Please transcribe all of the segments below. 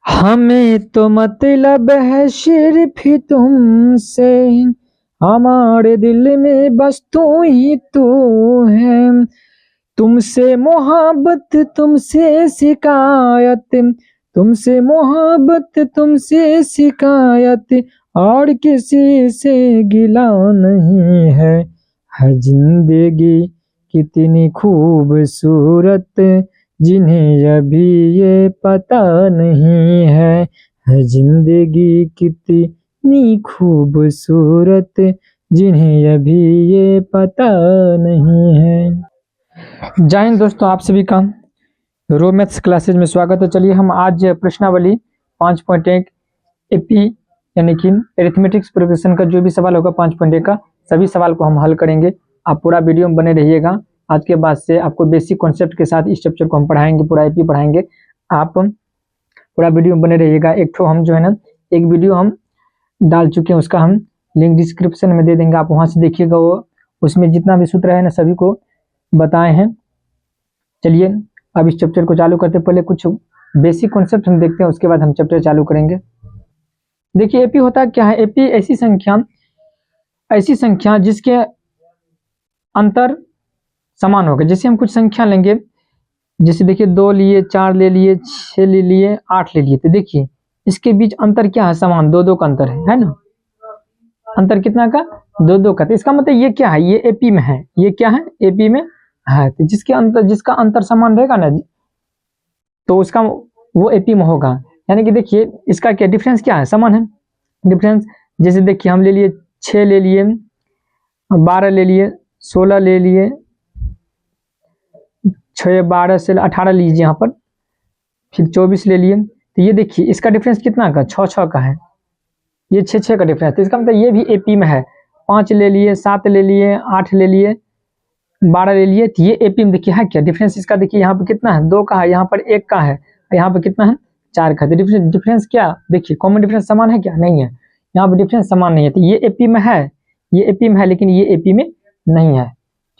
हमें तो मतलब है सिर्फ ही तुमसे, हमारे दिल में बस तू ही तू है। तुमसे मोहब्बत तुमसे शिकायत, तुमसे मोहब्बत तुमसे शिकायत, और किसी से गिला नहीं है जिंदगी कितनी खूबसूरत, जिन्हें अभी ये पता नहीं है जिंदगी कितनी खूबसूरत, जिन्हें अभी ये पता नहीं है। जय हिंद दोस्तों, आप सभी का रो मैथ्स क्लासेज में स्वागत है। चलिए हम आज प्रश्नावली 5.1 एपी यानी कि एरिथमेटिक्स प्रोग्रेशन का जो भी सवाल होगा 5.1 का सभी सवाल को हम हल करेंगे। आप पूरा वीडियो में बने रहिएगा। आज के बाद से आपको बेसिक कॉन्सेप्ट के साथ इस चैप्टर को हम पढ़ाएंगे, पूरा एपी पढ़ाएंगे। आप पूरा वीडियो में बने रहिएगा। एक तो हम जो है ना एक वीडियो हम डाल चुके हैं, उसका हम लिंक डिस्क्रिप्शन में दे देंगे, आप वहां से देखिएगा। वो उसमें जितना भी सूत्र है ना सभी को बताए हैं। चलिए अब इस चैप्टर को चालू करते पहले कुछ बेसिक कॉन्सेप्ट हम देखते हैं, उसके बाद हम चैप्टर चालू करेंगे। देखिए एपी होता क्या है। एपी ऐसी संख्या जिसके अंतर समान होगा। जैसे हम कुछ संख्या लेंगे, जैसे देखिए 2 लिए, 4 ले लिए, 6 ले लिए, 8 ले लिए, तो देखिए इसके बीच अंतर क्या है, समान 2-2 का अंतर है ना। अंतर कितना का, 2-2 का। तो इसका मतलब ये क्या है, ये एपी में है। ये क्या है, एपी में है। तो जिसका अंतर समान रहेगा ना तो उसका वो एपी में होगा। यानी कि देखिए इसका क्या डिफरेंस क्या है, समान है डिफरेंस। जैसे देखिए हम ले लिए 6 ले लिए, 12 ले लिए, 16 ले लिए, 6 12 से 18 लीजिए यहाँ पर, फिर 24 ले लिए। तो ये देखिए इसका डिफरेंस कितना का, 6-6 का है। ये 6-6 का डिफरेंस। तो इसका मतलब ये भी एपी में है। 5 ले लिए, 7 ले लिए, 8 ले लिए, 12 ले लिए, तो ये एपी में देखिए है क्या डिफरेंस इसका। देखिए यहाँ पर कितना है, 2 का है, यहाँ पर 1 का है, यहाँ पर कितना है, 4 का। तो डिफरेंस क्या, देखिए कॉमन डिफरेंस समान है क्या, नहीं है। यहाँ पर डिफरेंस समान नहीं है। तो ये एपी में है, ये एपी में है, लेकिन ये एपी में नहीं है,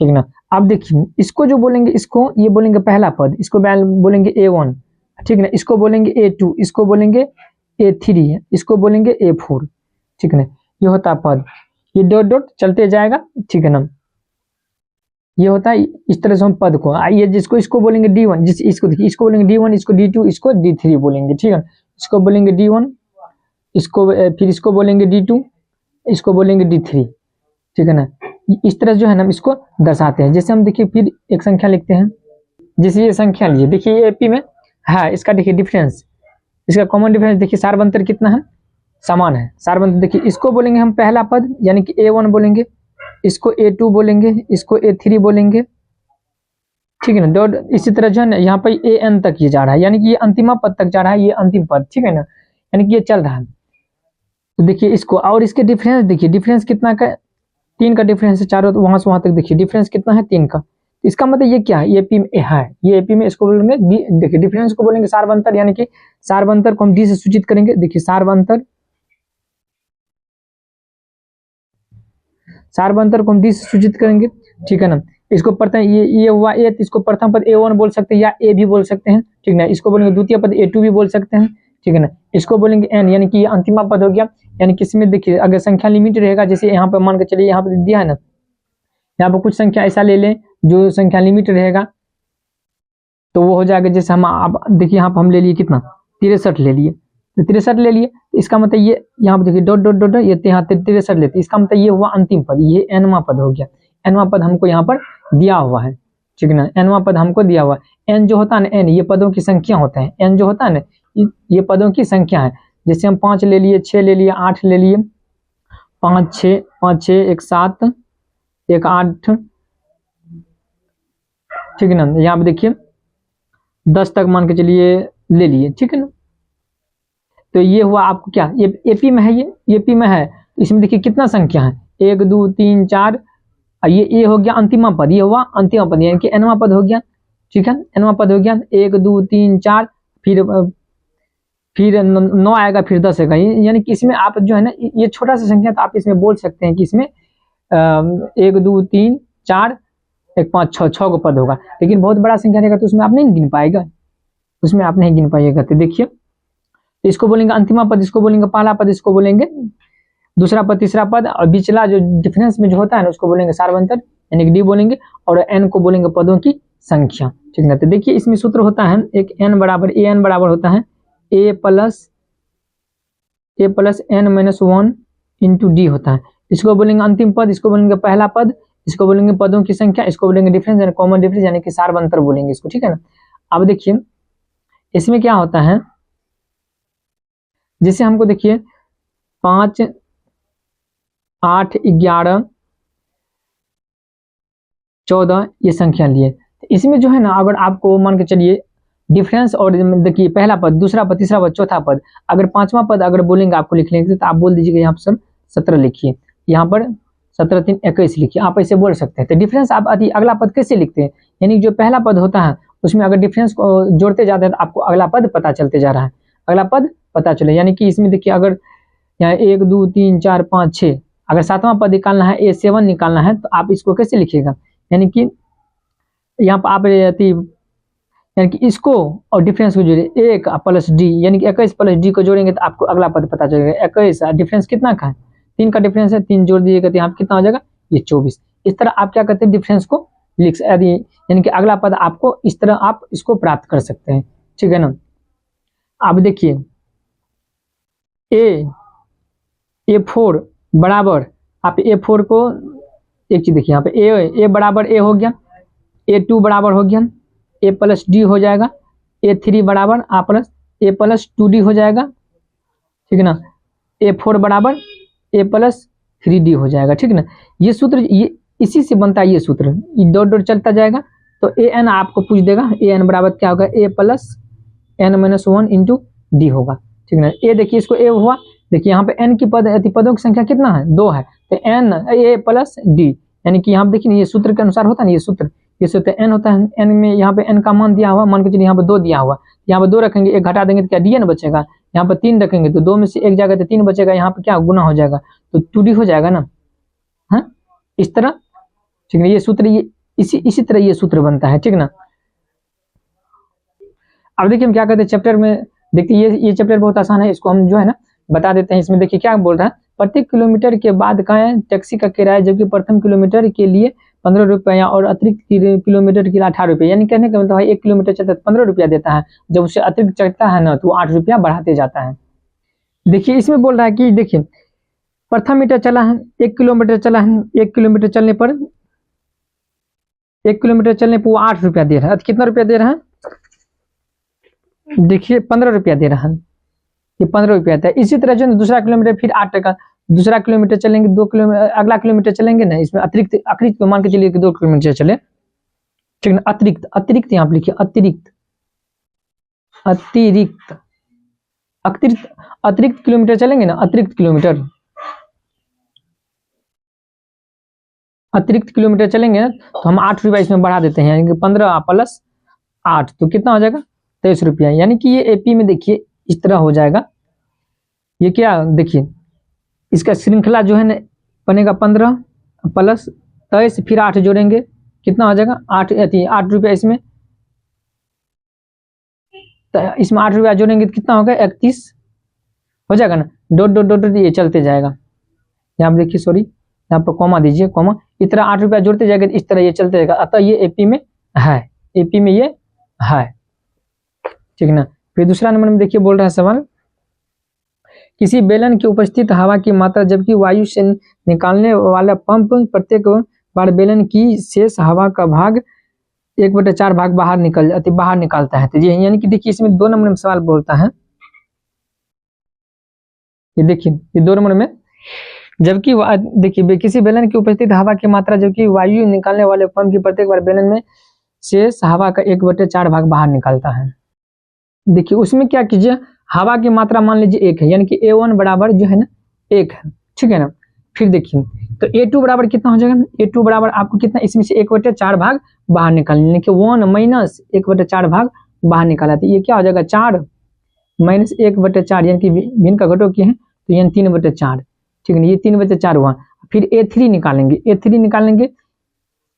ठीक ना। अब देखिए इसको जो बोलेंगे, इसको ये बोलेंगे पहला पद, इसको बोलेंगे A1, ठीक ना। इसको बोलेंगे A2, इसको बोलेंगे A3, इसको बोलेंगे A4, ठीक ना। ये होता है पद, ये डॉट डॉट चलते जाएगा, ठीक है ना। ये होता है इस तरह से हम पद को, ये जिसको इसको बोलेंगे D1, इसको देखिए, इसको बोलेंगे D1, इसको D2, इसको D3 बोलेंगे, ठीक है। इसको बोलेंगे D1, इसको फिर इसको बोलेंगे D2, इसको बोलेंगे D3, ठीक है ना। इस तरह जो है ना इसको दर्शाते हैं। जैसे हम देखिए फिर एक संख्या लिखते हैं, जैसे ये संख्या लीजिए, देखिए ये एपी में है। इसका देखिए डिफरेंस, इसका कॉमन डिफरेंस देखिए, सार्वंतर कितना है, समान है। सार्वंतर देखिए इसको बोलेंगे हम पहला पद, यानी कि A1 बोलेंगे, इसको A2 बोलेंगे, इसको A3 बोलेंगे, ठीक है ना। डॉट इसी तरह जो है ना यहाँ पर AN तक ये जा रहा है, यानी कि ये अंतिमा पद तक जा रहा है, ये अंतिम पद, ठीक है ना। यानी कि ये चल रहा है। तो देखिए इसको, और इसके डिफरेंस देखिए, डिफरेंस कितना का, 3 का डिफरेंस है। चारों वहां से वहां तक देखिए डिफरेंस कितना है, 3 का। इसका मतलब ये क्या है, ये एपी में है, ये एपी में। इसको बोलेंगे देखिए डिफरेंस को बोलेंगे सार्वंतर, यानी कि सार्वंतर को हम डी से सूचित करेंगे। देखिए सार्वंतर को हम डी से सूचित करेंगे, ठीक है ना। इसको प्रथम ये हुआ ए, इसको प्रथम पद A1 बोल सकते हैं, या ए भी बोल सकते हैं, ठीक है। इसको बोलेंगे द्वितीय पद A2 भी बोल सकते हैं, ठीक है ना। इसको बोलेंगे एन, यानी कि ये अंतिमा पद हो गया। यानी कि इसमें देखिए अगर संख्या लिमिट रहेगा, जैसे यहाँ पर मान के चलिए, यहाँ पर दिया है ना, यहाँ पर कुछ संख्या ऐसा ले लें जो संख्या लिमिट रहेगा, तो वो हो जाएगा। जैसे हम अब देखिए यहाँ पर हम ले लिए कितना, 63 ले लिए, तो 63 ले लिए। इसका मतलब ये यहाँ पर देखिए डॉट डॉट डॉट, ये यहाँ 63 लेते, इसका मतलब ये हुआ अंतिम पद, ये एनवा पद हो गया। एनवा पद हमको यहाँ पर दिया हुआ है, ठीक है ना। एनवा पद हमको दिया हुआ है। एन जो होता है ना, एन ये पदों की संख्या होता है। एन जो होता है ना ये पदों की संख्या है। जैसे हम 5 ले लिए, 6 ले लिए, 8 ले लिए, 5 6 1 7 1 8, ठीक है ना। यहाँ पे देखिए 10 तक मान के चलिए ले लिए, ठीक है ना। तो ये हुआ आपको क्या, ये एपी में है, ये एपी में है। इसमें देखिए कितना संख्या है, 1 2 3 4, ये हो गया अंतिमा पद, ये हुआ अंतिमा पद, यानी कि एनवा पद हो गया, ठीक है। एनवा पद हो गया, 1 2 3 4, फिर 9 आएगा, फिर 10 आएगा। यानी कि इसमें आप जो है ना, ये छोटा सा संख्या, तो आप इसमें बोल सकते हैं कि इसमें 1 2 3 4 1 5 6 को पद होगा। लेकिन बहुत बड़ा संख्या रहेगा तो उसमें आप नहीं गिन पाएगा, उसमें आप नहीं गिन पाइएगा। तो देखिए इसको बोलेंगे अंतिमा पद, इसको बोलेंगे पहला पद, इसको बोलेंगे दूसरा पद, तीसरा पद, और बीचला जो डिफरेंस में जो होता है ना उसको बोलेंगे सार्वंतर यानी कि डी बोलेंगे, और एन को बोलेंगे पदों की संख्या। ठीक है, तो देखिए इसमें सूत्र होता है एक एन बराबर ए एन बराबर होता है a plus n minus 1 into d होता है। इसको बोलेंगे अंतिम पद, इसको बोलेंगे पहला पद, इसको बोलेंगे पदों की संख्या, इसको बोलेंगे डिफरेंस यानी कॉमन डिफरेंस यानी कि सार्वंतर बोलेंगे इसको। ठीक है ना। अब देखिए इसमें क्या होता है, जैसे हमको देखिए 5, 8, 11, 14 ये संख्या लिए, तो इसमें जो है ना अगर आपको मान के चलिए डिफरेंस और देखिए पहला पद, दूसरा पद, तीसरा पद, चौथा पद, अगर पांचवा पद अगर बोलेंगे आपको लिखने के लिए तो आप बोल दीजिएगा यहाँ पर 17 लिखिए, यहाँ पर 17 3 21 लिखिए, आप ऐसे बोल सकते हैं। तो डिफरेंस आप अगला पद कैसे लिखते हैं, यानी जो पहला पद होता है उसमें अगर डिफरेंस को जोड़ते जाते हैं तो आपको अगला पद पता चलते जा रहा है, अगला पद पता चले। यानी कि इसमें देखिए अगर यहाँ 1 2 3 4 5 6 अगर सातवां पद निकालना है, A7 निकालना है, तो आप इसको कैसे लिखिएगा, यानी कि यहाँ पर आप यानी कि इसको और डिफरेंस को जोड़े 1 प्लस डी यानी कि 21 प्लस डी को जोड़ेंगे तो आपको अगला पद पता चलेगा। 21 डिफरेंस कितना का है, 3 का डिफरेंस है, 3 जोड़ दीजिएगा तो यहाँ पर कितना हो जाएगा, ये 24। इस तरह आप क्या करते हैं डिफरेंस को लिख यानी कि अगला पद आपको इस तरह आप इसको प्राप्त कर सकते हैं। ठीक है ना। अब देखिए A4 बराबर आप A4 को एक चीज देखिए यहाँ पे ए बराबर ए हो गया, A2 बराबर हो गया A प्लस डी हो जाएगा, A3 बराबर A प्लस 2D हो जाएगा। ठीक है ना। A4 बराबर A प्लस 3D हो जाएगा। ठीक है ना। ये सूत्र ये इसी से बनता है, ये सूत्र डॉट डॉट चलता जाएगा तो an आपको पूछ देगा, an बराबर क्या होगा A plus n minus 1 into D होगा। ठीक है ना। ए देखिए इसको ए हुआ, देखिए यहाँ पे n की पदों की संख्या कितना है, 2 है, तो n A प्लस डी यानी कि यहाँ पे देखिए ये सूत्र के अनुसार होता है ना, ये सूत्र n होता है, n में यहाँ पे n का मान दिया हुआ, मान के चलिए यहाँ पे 2 दिया हुआ, यहाँ पे 2 रखेंगे, 1 घटा देंगे तो क्या dn बचेगा, यहाँ पे 3 रखेंगे तो 2 में से 1 जाएगा तो 3 बचेगा, यहाँ पे क्या गुना हो जाएगा तो 2d हो जाएगा ना। हाँ इस तरह। ठीक है, ये सूत्र ये इसी तरह ये सूत्र बनता है। ठीक ना। अब देखिए हम क्या करते हैं चैप्टर में, देखिए ये चैप्टर बहुत आसान है, इसको हम जो है ना बता देते हैं। इसमें देखिए क्या बोल रहा है, प्रत्येक किलोमीटर के बाद का टैक्सी का किराया जबकि प्रथम किलोमीटर के लिए 15 रुपया और अतिरिक्त किलोमीटर के लिए 18 रुपये, यानी कहने का मतलब भाई 1 किलोमीटर चलता है 15 रुपया देता है, जब उससे अतिरिक्त चलता है ना तो वो 8 रुपया बढ़ाते जाता है। देखिए इसमें बोल रहा है कि देखिए प्रथम मीटर चला है, 1 किलोमीटर चला है, 1 किलोमीटर चलने पर 1 किलोमीटर चलने पर वो 8 रुपया दे रहा है। कितना रुपया दे रहा है, देखिए 15 रुपया दे रहा है, ये 15 रुपया था। इसी तरह जो दूसरा किलोमीटर फिर 8 टका, दूसरा किलोमीटर चलेंगे 2 किलोमीटर, अगला किलोमीटर चलेंगे ना, इसमें अतिरिक्त मान के चलिए कि 2 किलोमीटर चले। ठीक है, अतिरिक्त यहाँ पे लिखिए अतिरिक्त किलोमीटर चलेंगे ना, अतिरिक्त किलोमीटर चलेंगे ना तो हम 8 रुपया इसमें बढ़ा देते हैं, यानी कि 15 प्लस 8 तो कितना हो जाएगा 23 रुपया। यानी कि ये एपी में देखिए इस तरह हो जाएगा। ये क्या देखिए इसका श्रृंखला जो है ना बनेगा 15 प्लस 23 फिर 8 जोड़ेंगे कितना हो जाएगा 8 रुपया, इसमें तो इसमें 8 रुपया जोड़ेंगे तो कितना होगा 31 हो जाएगा ना, डॉट डॉट डॉट ये चलते जाएगा। यहाँ पे देखिए सॉरी यहाँ पर कॉमा दीजिए, कॉमा इस तरह 8 रुपया जोड़ते जाएगा, इस तरह ये चलते जाएगा। अतः ये एपी में है, एपी में ये है। ठीक है ना। फिर दूसरा नंबर में देखिए बोल रहा है सवाल, किसी बेलन की उपस्थित हवा की मात्रा जबकि वायु से निकालने वाला पंप प्रत्येक बार बेलन की शेष हवा का भाग 1/4 भाग बाहर निकालता है। तो ये यानी कि देखिए इसमें 2 नंबर में सवाल बोलता है, ये देखिए ये 2 नंबर में, जबकि देखिए किसी बेलन की उपस्थित हवा की मात्रा जबकि वायु निकालने वाले पंप की प्रत्येक बार बेलन में शेष हवा का 1/4 भाग बाहर निकालता है। देखिए उसमें क्या कीजिए, हवा की मात्रा मान लीजिए 1 है, यानी कि A1 बराबर जो है ना 1 है। ठीक है ना। फिर देखिए तो A2 बराबर कितना हो जाएगा, A2 बराबर आपको कितना, इसमें से 1/4 भाग बाहर निकालना, यानी कि 1 माइनस 1/4 भाग बाहर निकाला, तो ये क्या हो जाएगा 4 माइनस 1/4, यानी कि भिन्न का घटो की है तो यानी 3/4। ठीक है ना, ये 3/4 हुआ। फिर A3 निकालेंगे, A3 निकालेंगे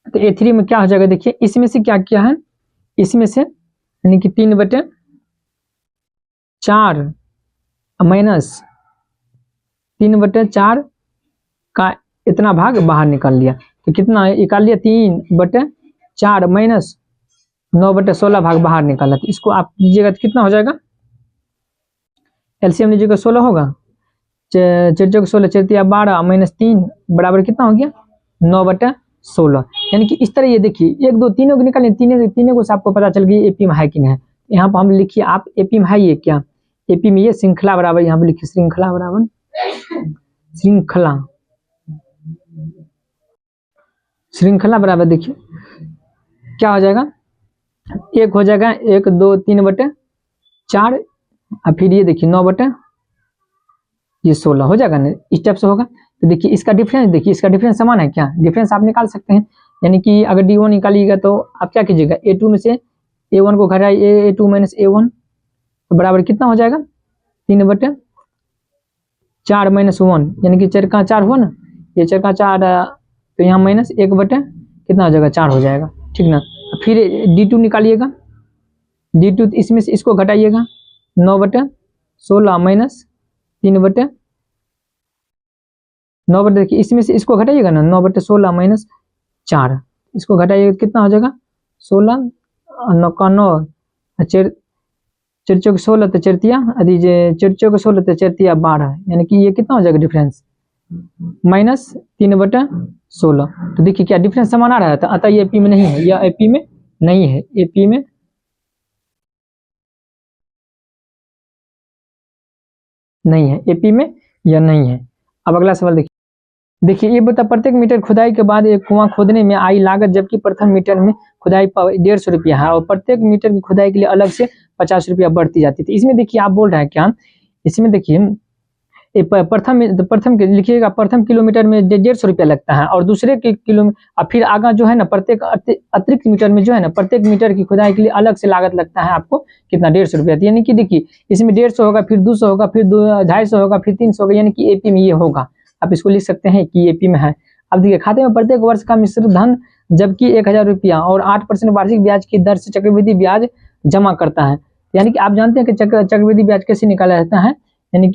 तो A3 में क्या हो जाएगा, देखिए इसमें से क्या किया है, इसमें से यानी कि 3/4 माइनस 3/4 का इतना भाग बाहर निकाल लिया, तो कितना निकाल लिया 3/4 माइनस 9/16 भाग बाहर निकाला। तो इसको आप लीजिएगा तो कितना हो जाएगा, एलसीएम लीजिएगा 16 होगा, 4×16 4×3 12 माइनस 3 बराबर कितना हो गया 9/16। यानी कि इस तरह ये देखिए 1 2 तीनों को निकालें, तीनों को आपको पता चल गई एपी में है कि नहीं है। यहाँ पर हम लिखिए आप एपी में है ये क्या, एपी में ये श्रृंखला बराबर, यहाँ पे लिखिए श्रृंखला बराबर श्रृंखला बराबर देखिए क्या हो जाएगा, एक हो जाएगा 1 2 3/4 और फिर ये देखिए 9/16 हो जाएगा ना, इस टाइप से होगा। तो देखिए इसका डिफरेंस, देखिए इसका डिफरेंस समान है क्या, डिफरेंस आप निकाल सकते हैं। यानी कि अगर D1 निकालिएगा तो आप क्या कीजिएगा A2 में से A1 को घटाइए, A2 माइनस A1 तो बराबर कितना हो जाएगा 3/4 माइनस 1, यानी कि 4 का 4 हुआ ना, ये 4 का 4 तो यहाँ माइनस 1 कितना हो जाएगा 4 हो जाएगा, ठीक ना। फिर D2 निकालिएगा, D2 इसमें से इसको घटाइएगा 9/16 माइनस 3/9 देखिए इसमें से इसको घटाइएगा ना 9/16 माइनस 4, इसको घटाइएगा कितना हो जाएगा 16 9 का 9 4 4 16 तो 4 4 16 तो 4 12, यानी कि ये कितना हो जाएगा डिफरेंस माइनस 3/16। तो देखिए क्या डिफरेंस समान आ रहा था, अतः ये एपी में नहीं है, या एपी में नहीं है, एपी में नहीं है, एपी में या नहीं है। अब अगला सवाल देखिए ये बता, प्रत्येक मीटर खुदाई के बाद एक कुआं खोदने में आई लागत, जबकि प्रथम मीटर में खुदाई 150 रुपया है और प्रत्येक मीटर की खुदाई के लिए अलग से 50 रुपया बढ़ती जाती थी। इसमें देखिए आप बोल रहे हैं क्या, इसमें देखिए प्रथम लिखिएगा, प्रथम किलोमीटर में 150 रुपया लगता है और दूसरे के किलोमीटर, फिर आगा जो है ना प्रत्येक अतिरिक्त मीटर में जो है ना प्रत्येक मीटर की खुदाई के लिए अलग से लागत लगता है आपको कितना 150 रुपया। यानी कि देखिए इसमें 150 होगा, फिर 200 होगा, फिर 250 होगा, फिर 300 होगा, यानी कि एपी में ये होगा। आप इसको लिख सकते हैं कि एपी में है। अब देखिए खाते में प्रत्येक वर्ष का मिश्र धन जबकि 1000 रुपया और 8% वार्षिक ब्याज की दर से चक्रवृद्धि ब्याज जमा करता है। यानी कि आप जानते हैं कि चक्रवृद्धि ब्याज कैसे निकाला जाता है, यानी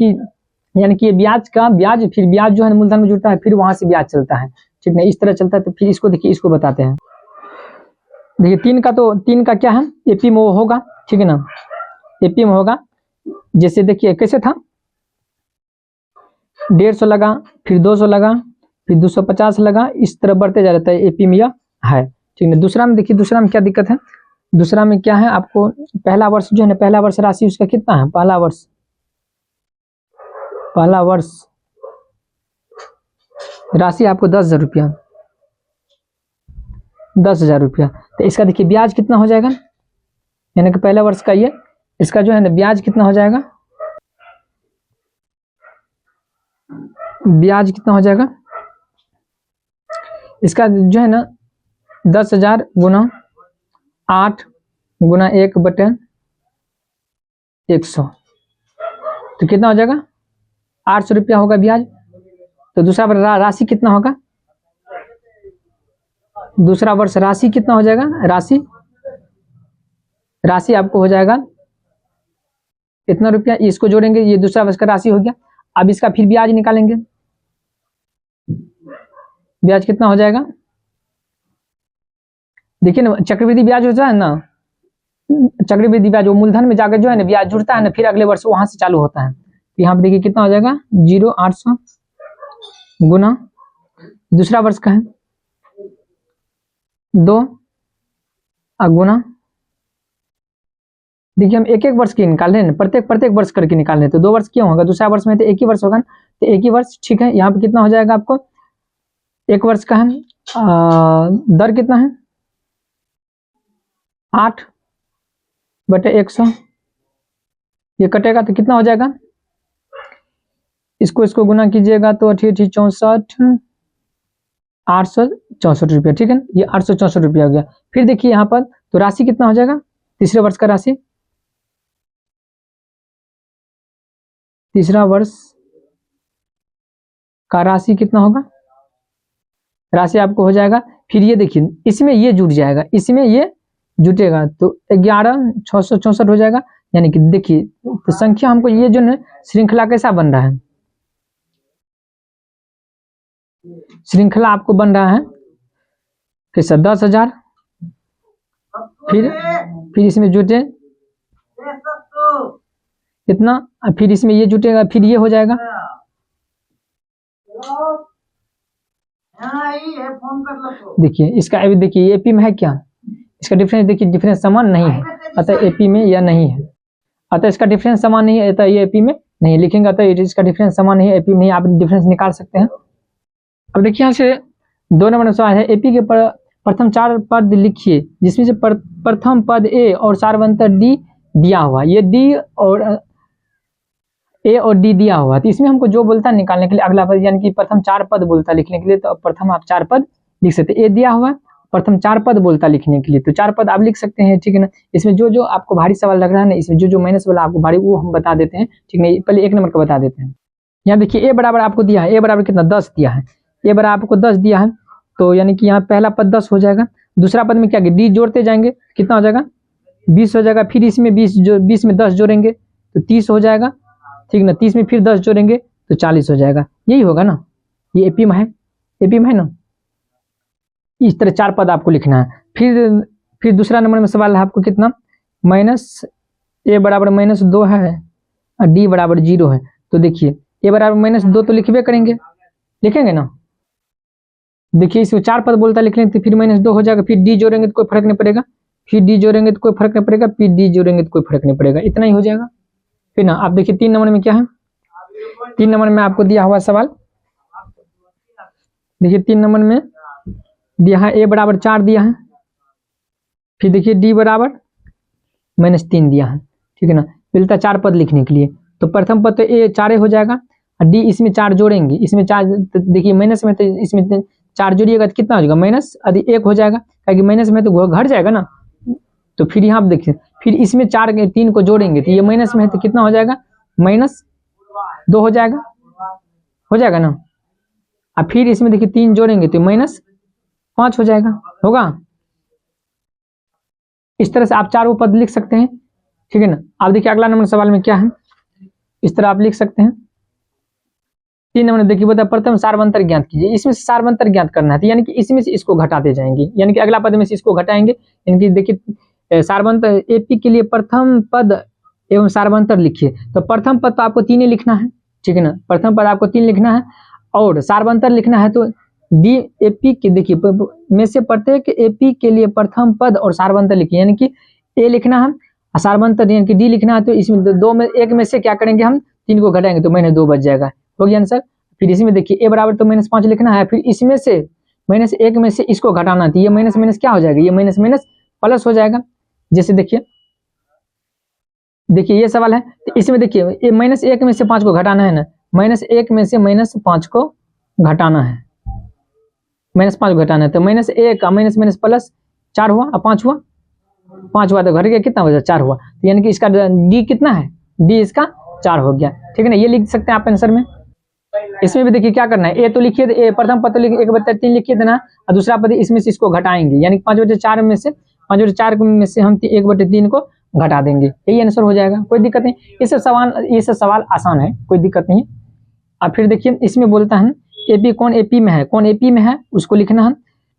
कि ये ब्याज का ब्याज, फिर ब्याज जो है मूलधन में जुड़ता है, फिर वहां से ब्याज चलता है, ठीक है, इस तरह चलता है। तो फिर इसको देखिए, इसको बताते हैं। देखिए 3 का क्या है, एपी में वो होगा, ठीक है ना, एपी में होगा। जैसे देखिए कैसे था, 150 लगा, फिर 200 लगा, फिर 250 लगा, इस तरह बढ़ते जा रहता है, एपी में यह है, ठीक है। दूसरा में देखिए, दूसरा में क्या दिक्कत है, दूसरा में क्या है, आपको पहला वर्ष जो है ना, पहला वर्ष राशि उसका कितना है, पहला वर्ष राशि आपको 10,000 रुपया, 10,000 रुपया। तो इसका देखिए ब्याज कितना हो जाएगा, यानी कि पहला वर्ष का ये, इसका जो है ना ब्याज कितना हो जाएगा, ब्याज कितना हो जाएगा इसका जो है ना 10,000 गुना 8 गुना 1/100, तो कितना हो जाएगा 800 रुपया होगा ब्याज। तो दूसरा राशि कितना होगा, दूसरा वर्ष राशि कितना हो जाएगा, राशि आपको हो जाएगा इतना रुपया, इसको जोड़ेंगे, ये दूसरा वर्ष का राशि हो गया। अब इसका फिर ब्याज निकालेंगे, ब्याज कितना हो जाएगा, देखिए ना चक्रवृद्धि ब्याज होता है ना, चक्रवृद्धि ब्याज वो मूलधन में जाकर जो है ना ब्याज जुड़ता है ना, फिर अगले वर्ष वहां से चालू होता है। तो यहाँ पे देखिए कितना हो जाएगा 0,800 गुना, दूसरा वर्ष का है 2 गुना, देखिए हम एक वर्ष की निकाल रहे हैं, प्रत्येक वर्ष करके निकाल रहे हैं, तो 2 वर्ष क्यों होगा, दूसरा वर्ष में तो एक ही वर्ष होगा, तो एक ही वर्ष, ठीक है। यहाँ पे कितना हो जाएगा आपको, 1 वर्ष का है, दर कितना है 8/100, ये कटेगा तो कितना हो जाएगा, इसको गुना कीजिएगा तो 64 864 रुपया, ठीक है, ये 864 रुपया हो गया। फिर देखिए यहाँ पर तो राशि कितना हो जाएगा, तीसरे वर्ष का राशि, तीसरा वर्ष का राशि कितना होगा, राशि आपको हो जाएगा, फिर ये देखिए इसमें ये जुट जाएगा, इसमें ये जुटेगा, तो 11,664 हो जाएगा, यानी कि देखिए तो संख्या हमको ये जो है श्रृंखला कैसा बन रहा है, श्रृंखला आपको बन रहा है कैसा 10,000, फिर इसमें जुटे कितना, फिर इसमें ये जुटेगा, फिर ये हो जाएगा, देखिए इसका अभी देखिए एपी में है क्या, इसका डिफरेंस देखिए, डिफरेंस समान नहीं है, अतः एपी में या नहीं है, अतः इसका डिफरेंस समान नहीं है, अतः ये एपी में नहीं लिखेंगे, अतः इसका डिफरेंस समान नहीं है, एपी में नहीं, आप डिफरेंस निकाल सकते हैं। अब देखिए यहाँ से 2 नंबर सवाल है, एपी के प्रथम 4 पद लिखिए जिसमें से प्रथम पद ए और सार्वंतर डी दिया हुआ, ये डी और ए और डी दिया हुआ, तो इसमें हमको जो बोलता है निकालने के लिए अगला पद, यानी कि प्रथम 4 पद बोलता लिखने के लिए, तो प्रथम आप 4 पद लिख सकते हैं, ए दिया हुआ प्रथम 4 पद बोलता लिखने के लिए, तो 4 पद आप लिख सकते हैं, ठीक है ना। इसमें जो जो आपको भारी सवाल लग रहा है ना, इसमें जो जो माइनस वाला आपको भारी वो हम बता देते हैं, ठीक है। पहले 1 नंबर का बता देते हैं। यहाँ देखिए ए बराबर आपको दिया है, ए बराबर कितना 10 दिया है, ए बराबर आपको 10 दिया है, तो यानी कि यहाँ पहला पद 10 हो जाएगा, दूसरा पद में क्या डी जोड़ते जाएंगे, कितना हो जाएगा 20 हो जाएगा, फिर इसमें 20 में 10 जोड़ेंगे तो 30 हो जाएगा, ठीक ना, 30 में फिर 10 जोड़ेंगे तो 40 हो जाएगा, यही होगा ना, ये एपी में है, एपी में है ना। इस तरह 4 पद आपको लिखना है। फिर दूसरा नंबर में सवाल है आपको कितना, माइनस ए बराबर -2 है और डी बराबर 0 है, तो देखिए ए बराबर -2 तो लिखबे करेंगे, लिखेंगे ना, देखिए इसको 4 पद बोलता लिख लेंगे तो फिर -2 हो जाएगा, फिर डी जोड़ेंगे तो कोई फर्क नहीं पड़ेगा, फिर डी जोड़ेंगे तो कोई फर्क नहीं पड़ेगा, फिर डी जोड़ेंगे तो कोई फर्क नहीं पड़ेगा, इतना ही हो जाएगा। फिर ना आप देखिए 3 नंबर में क्या है, 3 नंबर में आपको दिया हुआ सवाल, देखिए 3 नंबर में दिया है ए बराबर 4 दिया है, फिर देखिए डी बराबर -3 दिया है, ठीक है ना, मिलता 4 पद लिखने के लिए, तो प्रथम पद तो ए 4 हो जाएगा, और डी इसमें 4 जोड़ेंगे, इसमें 4 देखिए माइनस में, तो इसमें 4 जोड़िएगा तो कितना हो जाएगा माइनस, अधिक 1 हो जाएगा, क्योंकि माइनस में तो घट जाएगा ना, तो फिर यहाँ देखिए फिर इसमें 4 के 3 को जोड़ेंगे तो ये माइनस में है तो कितना हो जाएगा -2 हो जाएगा ना, और फिर इसमें देखिए 3 जोड़ेंगे तो -5 हो जाएगा, होगा। इस तरह से आप 4 पद लिख सकते हैं, ठीक है ना। आप देखिए अगला नंबर सवाल में क्या है, इस तरह आप लिख सकते हैं। 3 नंबर देखिए बता, प्रथम सार्वंतर ज्ञात कीजिए, इसमें से सार्वंतर ज्ञात करना है, यानी कि इसमें से इसको घटाते जाएंगे, यानी कि अगला पद में से इसको घटाएंगे, यानी कि देखिए सार्वंतर एपी के लिए प्रथम पद एवं सार्वंतर लिखिए, तो प्रथम पद तो आपको 3 ही लिखना है, ठीक है ना, प्रथम पद आपको 3 लिखना है, और सार्वंतर लिखना है तो डी एपी के देखिए में से प्रत्येक एपी के लिए प्रथम पद और सार्वंतर लिखिए, यानी कि ए लिखना है, सार्वंतर यानी कि डी लिखना है, तो इसमें 2 में 1 में से क्या करेंगे हम 3 को घटाएंगे तो -2 बच जाएगा, हो गया आंसर। फिर इसमें देखिए ए बराबर तो -5 लिखना है, फिर इसमें से -1 में से इसको घटाना है, तो ये माइनस क्या हो जाएगा, ये माइनस प्लस हो जाएगा। जैसे देखिए ये सवाल है, तो इसमें देखिए ये -1 में से 5 को घटाना है ना, -1 में से -5 को घटाना है, -5 को घटाना है, तो -1 प्लस 4 हुआ और 5 हुआ, 5 हुआ तो घट गया, कितना हो जाए 4 हुआ, तो यानी कि इसका डी कितना है, डी इसका 4 हो गया, ठीक है ना, ये लिख सकते हैं आप आंसर में। इसमें भी देखिए क्या करना है, ए तो लिखिए, ए प्रथम पद तो लिखिए 1/3 लिखिए देना, और दूसरा पद इसमें से इसको घटाएंगे, यानी 5/4 में से 5/4 में से हम 1/3 को घटा देंगे, यही आंसर हो जाएगा, कोई दिक्कत नहीं, ये सब सवाल आसान है, कोई दिक्कत नहीं। अब फिर देखिए इसमें बोलता है एपी कौन एपी में है उसको लिखना है,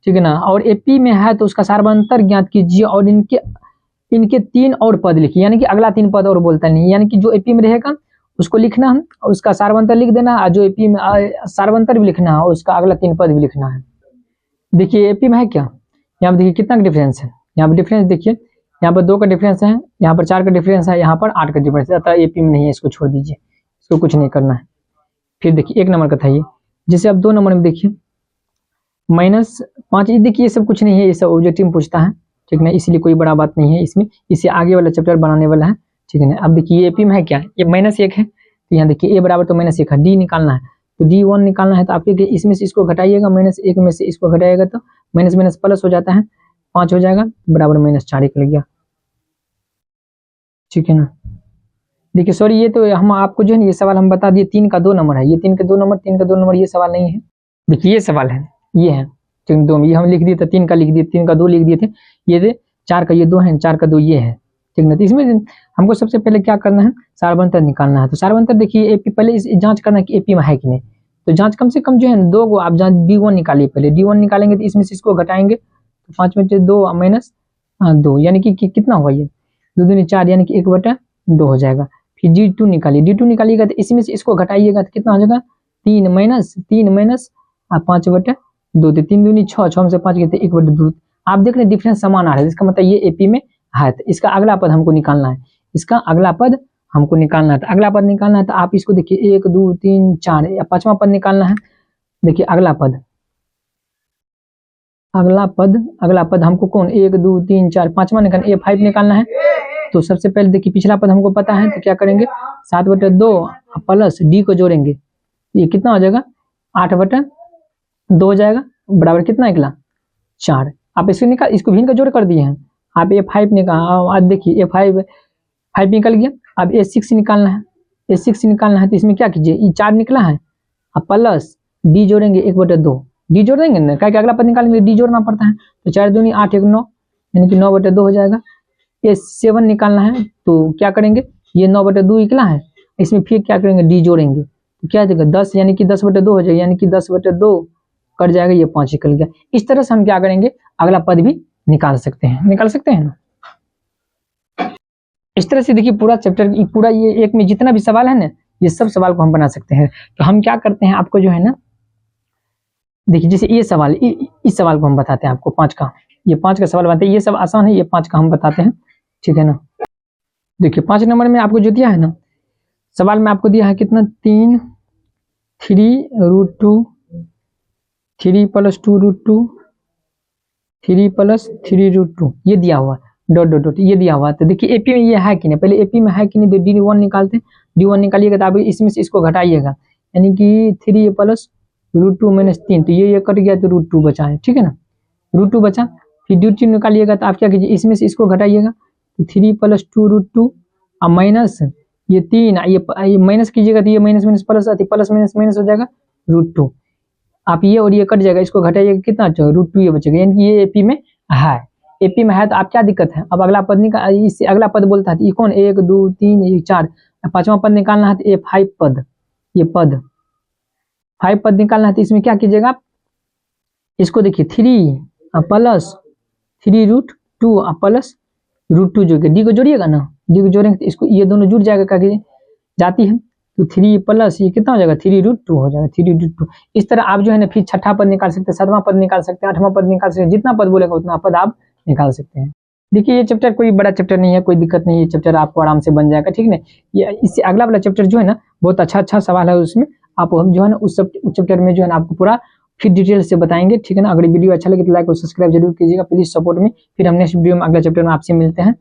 ठीक है ना, और एपी में है तो उसका सार्वंतर ज्ञात कीजिए और इनके 3 और पद लिखिए, यानी कि अगला 3 पद और बोलता नहीं, यानी कि जो एपी में रहेगा उसको लिखना है और उसका सार्वंतर लिख देना है, जो एपी में सार्वंतर भी लिखना है और उसका अगला 3 पद भी लिखना है। देखिए एपी में है क्या, यहाँ पर देखिए कितना का डिफरेंस है, यहाँ पर डिफरेंस देखिए, यहाँ पर 2 का डिफरेंस है, यहाँ पर 4 का डिफरेंस है, यहाँ पर 8 का डिफरेंस है, अतः एपी में नहीं है, इसको छोड़ दीजिए, इसको कुछ नहीं करना है। फिर देखिए 1 नंबर का था ये, जैसे अब 2 नंबर में देखिए -5, देखिए ये सब कुछ नहीं है, ये सब ऑब्जेक्टिव में पूछता है, ठीक है ना, इसलिए कोई बड़ा बात नहीं है इसमें, इससे आगे वाला चैप्टर बनाने वाला है, ठीक है ना। अब देखिए ये एपी में है क्या, ये -1 है, तो यहाँ देखिए ए बराबर तो -1 है, डी निकालना है तो D1 निकालना है, तो आप इसमें से इसको घटाइएगा, -1 में से इसको घटाइएगा तो माइनस प्लस हो जाता है, 5 हो जाएगा बराबर -4 निकल गया, ठीक है ना। देखिए सॉरी, ये तो हम आपको जो है ना ये सवाल हम बता दिए, 3 का 2 नंबर है, ये 3 का 2 नंबर ये सवाल नहीं है। देखिए ये सवाल है, ये है 3 2 ये हम लिख दिए थे, 3 का लिख दिए, 3 का 2 लिख दिए थे, ये 4 का ये 2 है, 4 का 2 ये है, ठीक ना। तो इसमें हमको सबसे पहले क्या करना है, सार्वंतर निकालना है। तो सार्वंतर देखिए एपी, पहले इस जांच करना है कि एपी में है कि नहीं। तो जांच कम से कम जो है ना 2 गो आप जांच D1 निकालिए, पहले D1 निकालेंगे तो इसमें से इसको घटाएंगे तो 5 में से 2 माइनस 2 यानी कि कितना होगा, ये 2 दूनी 4 यानी कि 1/2 हो जाएगा। फिर D2 निकालिए, D2 निकालिएगा तो इसमें से इसको घटाइएगा तो कितना हो जाएगा 3 माइनस 5/2, तो 3 दूनी 6, 6 में से 5 गए तो 1/2। आप देख रहे हैं डिफरेंस समान आ रहा है, इसका मतलब ये एपी में है। तो इसका अगला पद हमको निकालना है, इसका अगला पद हमको निकालना है। तो अगला पद निकालना है तो आप इसको देखिए 1 2 3 4 या 5वां पद निकालना है। देखिए अगला पद हमको कौन 1 2 3 4 5वां निकालना, A5 निकालना है। तो सबसे पहले देखिए पिछला पद हमको पता है तो क्या करेंगे 7/2 प्लस D को जोड़ेंगे, ये कितना हो जाएगा 8/2 हो जाएगा, बराबर कितना निकला 4। आप इसको निकाल, इसको भी का जोड़ कर दिए हैं आप। A5 निकाल, आज देखिए A5 निकल गया। अब A6 निकालना है, A6 निकालना है तो इसमें क्या कीजिए, ये 4 निकला है अब प्लस D जोड़ेंगे 1/2, D जोड़ देंगे ना, क्या अगला पद निकालेंगे D जोड़ना पड़ता है। तो 4 दूनी 8 1 9 यानी कि 9/2 हो जाएगा। A7 निकालना है तो क्या करेंगे, ये 9/2 निकला है, इसमें फिर क्या करेंगे D जोड़ेंगे तो क्या देगा 10 यानी कि 10/2 हो जाएगा, यानी कि 10/2 कट जाएगा, ये 5 निकल गया। इस तरह से हम क्या करेंगे अगला पद भी निकाल सकते हैं ना। इस तरह से देखिए पूरा चैप्टर, पूरा ये एक में जितना भी सवाल है ना, ये सब सवाल को हम बना सकते हैं। तो हम क्या करते हैं, आपको जो है ना देखिए जैसे ये सवाल, इस सवाल को हम बताते हैं आपको 5 का, ये 5 का सवाल बनाते हैं, ये सब आसान है, ये 5 का हम बताते हैं, ठीक है ना। देखिए 5 नंबर में आपको जो दिया है ना, सवाल में आपको दिया है कितना 3 3√2 3 + 2√2 3 + 3√2 ये दिया हुआ डॉट ये दिया हुआ। तो देखिए एपी में ये है कि नहीं, पहले एपी में है कि नहीं, तो D1 निकालते हैं। D1 निकालिएगा तो आप इसमें से इसको घटाइएगा, यानी कि 3 + √2 - 3, तो ये कट गया तो √2 बचा है, ठीक है ना, √2 बचा। फिर D2 निकालिएगा तो आप क्या कीजिए, इसमें से इसको घटाइएगा तो 3 + 2√2 और माइनस ये 3, ये माइनस कीजिएगा तो ये माइनस प्लस माइनस हो जाएगा √2। आप ये और ये कट जाएगा, इसको घटाइएगा कितना अच्छा √2 ये बचेगा, यानी कि ये एपी में है। एपी में है तो आप क्या दिक्कत है, अब अगला पद निकाल, इससे अगला पद बोलता है ये कौन 1 2 3 ये 4, 5वां पद निकालना है तो A5 पद, ये पद 5 पद निकालना है तो इसमें क्या कीजिएगा आप, इसको देखिए 3 + 3√2 प्लस √2 जो D को जोड़िएगा ना, D को जोड़ेंगे तो इसको ये दोनों जुड़ जाएगा, क्या जाती है तो 3 प्लस ये कितना हो जाएगा 3√2 हो जाएगा 3√2। इस तरह आप जो है ना फिर 6ठा पद निकाल सकते हैं, 7वां पद निकाल सकते हैं, 8वां पद निकाल सकते हैं, जितना पद बोलेगा उतना पद आप निकाल सकते हैं। देखिए ये चैप्टर कोई बड़ा चैप्टर नहीं है, कोई दिक्कत नहीं है, ये चैप्टर आपको आराम से बन जाएगा, ठीक है। ये इससे अगला वाला चैप्टर जो है ना बहुत अच्छा सवाल है, उसमें आप हम जो है ना उस चैप्टर में जो है ना आपको पूरा फिर डिटेल से बताएंगे, ठीक है ना। अगर वीडियो अच्छा लगे तो लाइक और सब्सक्राइब जरूर कीजिएगा प्लीज सपोर्ट में। फिर हम नेक्स्ट वीडियो में अगला चैप्टर में आपसे मिलते हैं।